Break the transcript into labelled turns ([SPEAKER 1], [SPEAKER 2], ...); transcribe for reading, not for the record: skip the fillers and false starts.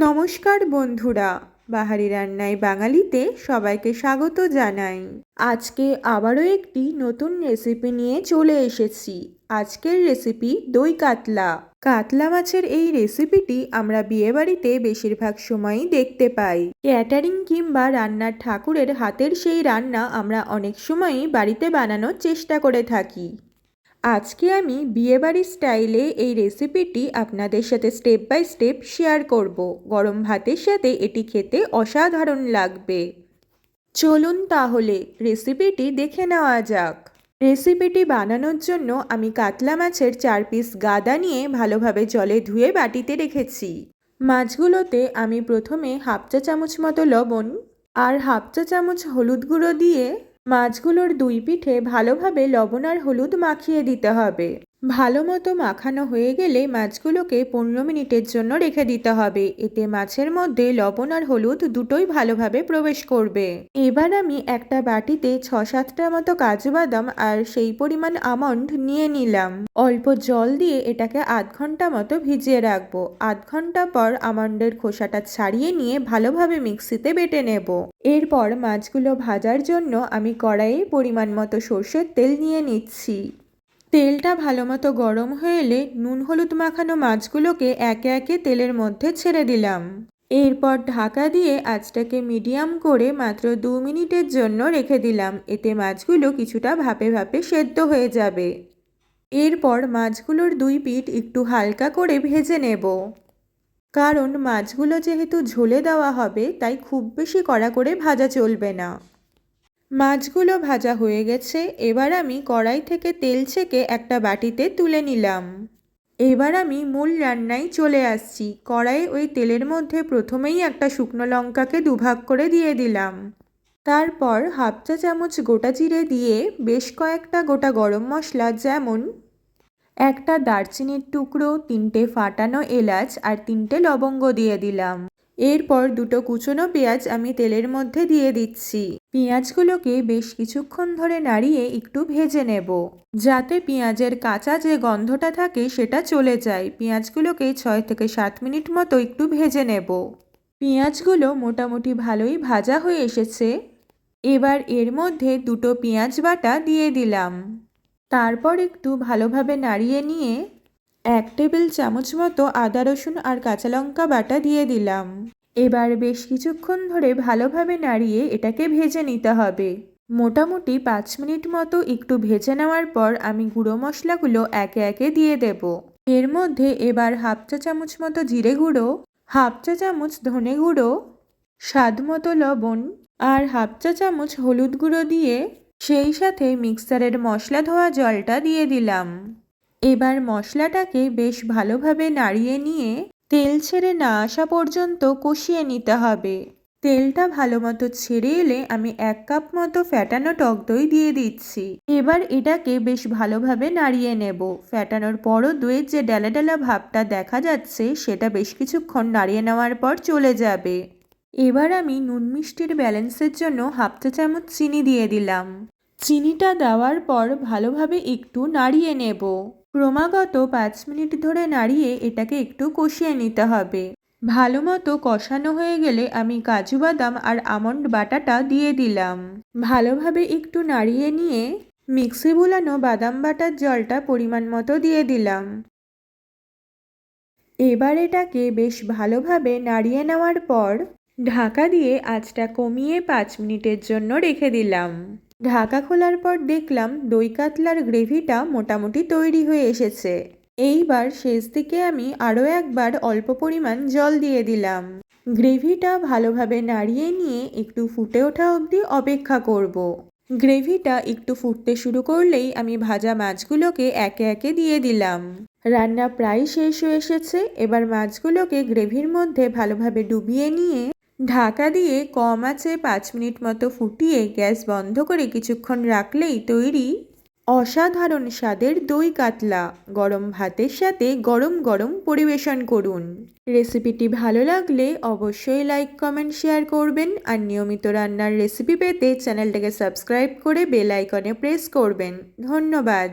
[SPEAKER 1] নমস্কার বন্ধুরা, বাহারি রান্নায় বাঙালিতে সবাইকে স্বাগত জানাই। আজকে আবারও একটি নতুন রেসিপি নিয়ে চলে এসেছি। আজকের রেসিপি দই কাতলা। কাতলা মাছের এই রেসিপিটি আমরা বিয়েবাড়িতে বেশিরভাগ সময়ই দেখতে পাই। ক্যাটারিং কিংবা রান্নার ঠাকুরের হাতের সেই রান্না আমরা অনেক সময়ই বাড়িতে বানানোর চেষ্টা করে থাকি। আজকে আমি বিয়েবাড়ির স্টাইলে এই রেসিপিটি আপনাদের সাথে স্টেপ বাই স্টেপ শেয়ার করব। গরম ভাতের সাথে এটি খেতে অসাধারণ লাগবে। চলুন তাহলে রেসিপিটি দেখে নেওয়া যাক। রেসিপিটি বানানোর জন্য আমি কাতলা মাছের 4 পিস গাদা নিয়ে ভালোভাবে জলে ধুয়ে বাটিতে রেখেছি। মাছগুলোতে আমি প্রথমে হাফ চা চামচ মতো লবণ আর হাফ চা চামচ হলুদ গুঁড়ো দিয়ে মাছগুলোর দুই পিঠে ভালোভাবে লবণ আর হলুদ মাখিয়ে দিতে হবে। ভালো মতো মাখানো হয়ে গেলে মাছগুলোকে 15 মিনিটের জন্য রেখে দিতে হবে। এতে মাছের মধ্যে লবণ আর হলুদ দুটোই ভালোভাবে প্রবেশ করবে। এবার আমি একটা বাটিতে 6-7টা মতো কাজু বাদাম আর সেই পরিমাণ আমন্ড নিয়ে নিলাম। অল্প জল দিয়ে এটাকে আধ ঘন্টা মতো ভিজিয়ে রাখবো। আধ ঘন্টা পর আমন্ডের খোসাটা ছাড়িয়ে নিয়ে ভালোভাবে মিক্সিতে বেটে নেব। এরপর মাছগুলো ভাজার জন্য আমি কড়াইয়ে পরিমাণ মতো সর্ষের তেল নিয়ে নিচ্ছি। তেলটা ভালো মতো গরম হয়ে এলে নুন হলুদ মাখানো মাছগুলোকে একে একে তেলের মধ্যে ছেড়ে দিলাম। এরপর ঢাকা দিয়ে আঁচটাকে মিডিয়াম করে মাত্র 2 মিনিটের জন্য রেখে দিলাম। এতে মাছগুলো কিছুটা ভাপে ভাপে সেদ্ধ হয়ে যাবে। এরপর মাছগুলোর দুই পিঠ একটু হালকা করে ভেজে নেব। কারণ মাছগুলো যেহেতু ঝোলে দেওয়া হবে তাই খুব বেশি কড়া করে ভাজা চলবে না। মাছগুলো ভাজা হয়ে গেছে। এবার আমি কড়াই থেকে তেল ছেঁকে একটা বাটিতে তুলে নিলাম। এবার আমি মূল রান্নায় চলে আসছি। কড়াইয়ে ওই তেলের মধ্যে প্রথমেই একটা শুকনো লঙ্কাকে দুভাগ করে দিয়ে দিলাম। তারপর হাফ চা চামচ গোটা জিরে দিয়ে বেশ কয়েকটা গোটা গরম মশলা যেমন একটা দারচিনির টুকরো, 3টে ফাটানো এলাচ আর 3টে লবঙ্গ দিয়ে দিলাম। এরপর দুটো কুচনো পেঁয়াজ আমি তেলের মধ্যে দিয়ে দিচ্ছি। পেঁয়াজগুলোকে বেশ কিছুক্ষণ ধরে নাড়িয়ে একটু ভেজে নেব, যাতে পেঁয়াজের কাঁচা যে গন্ধটা থাকে সেটা চলে যায়। পেঁয়াজগুলোকে 6 থেকে 7 মিনিট মতো একটু ভেজে নেব। পেঁয়াজগুলো মোটামুটি ভালোই ভাজা হয়ে এসেছে। এবার এর মধ্যে দুটো পেঁয়াজ বাটা দিয়ে দিলাম। তারপর একটু ভালোভাবে নাড়িয়ে নিয়ে 1 টেবিল চামচ মতো আদা রসুন আর কাঁচা লঙ্কা বাটা দিয়ে দিলাম। এবার বেশ কিছুক্ষণ ধরে ভালোভাবে নাড়িয়ে এটাকে ভেজে নিতে হবে। মোটামুটি 5 মিনিট মতো একটু ভেজে নেওয়ার পর আমি গুঁড়ো মশলাগুলো একে একে দিয়ে দেব। এর মধ্যে এবার হাফ চা চামচ মতো জিরে গুঁড়ো, হাফ চা চামচ ধনে গুঁড়ো, স্বাদ মতো লবণ আর হাফ চা চামচ হলুদ গুঁড়ো দিয়ে সেই সাথে মিক্সারের মশলা ধোয়া জলটা দিয়ে দিলাম। এবার মশলাটাকে বেশ ভালোভাবে নাড়িয়ে নিয়ে তেল ছেড়ে না আসা পর্যন্ত কষিয়ে নিতে হবে। তেলটা ভালো মতো ছেড়ে এলে আমি 1 কাপ মতো ফ্যাটানো টক দই দিয়ে দিচ্ছি। এবার এটাকে বেশ ভালোভাবে নাড়িয়ে নেব। ফ্যাটানোর পরও দইয়ের যে ডালা ডালা ভাবটা দেখা যাচ্ছে সেটা বেশ কিছুক্ষণ নাড়িয়ে নেওয়ার পর চলে যাবে। এবার আমি নুন মিষ্টির ব্যালেন্সের জন্য হাফ চা চামচ চিনি দিয়ে দিলাম। চিনিটা দেওয়ার পর ভালোভাবে একটু নাড়িয়ে নেব। ক্রমাগত 5 মিনিট ধরে নাড়িয়ে এটাকে একটু কষিয়ে নিতে হবে। ভালো মতো কষানো হয়ে গেলে আমি কাজু বাদাম আর আমন্ড বাটাটা দিয়ে দিলাম। ভালোভাবে একটু নাড়িয়ে নিয়ে মিক্সি বুলানো বাদাম বাটার জলটা পরিমাণ মতো দিয়ে দিলাম। এবার এটাকে বেশ ভালোভাবে নাড়িয়ে নেওয়ার পর ঢাকা দিয়ে আঁচটা কমিয়ে 5 মিনিটের জন্য রেখে দিলাম। ঢাকা খোলার পর দেখলাম দই কাতলার গ্রেভিটা মোটামুটি তৈরি হয়ে এসেছে। এইবার শেষ দিকে আমি আরও একবার অল্প পরিমাণ জল দিয়ে দিলাম। গ্রেভিটা ভালোভাবে নাড়িয়ে নিয়ে একটু ফুটে ওঠা অবধি অপেক্ষা করব। গ্রেভিটা একটু ফুটতে শুরু করলেই আমি ভাজা মাছগুলোকে একে একে দিয়ে দিলাম। রান্না প্রায় শেষ হয়ে এসেছে। এবার মাছগুলোকে গ্রেভির মধ্যে ভালোভাবে ডুবিয়ে নিয়ে ঢাকা দিয়ে কম আঁচে 5 মিনিট মতো ফুটিয়ে গ্যাস বন্ধ করে কিছুক্ষণ রাখলেই তৈরি অসাধারণ স্বাদের দই কাতলা। গরম ভাতের সাথে গরম গরম পরিবেশন করুন। রেসিপিটি ভালো লাগলে অবশ্যই লাইক, কমেন্ট, শেয়ার করবেন আর নিয়মিত রান্নার রেসিপি পেতে চ্যানেলটাকে সাবস্ক্রাইব করে বেল আইকনে প্রেস করবেন। ধন্যবাদ।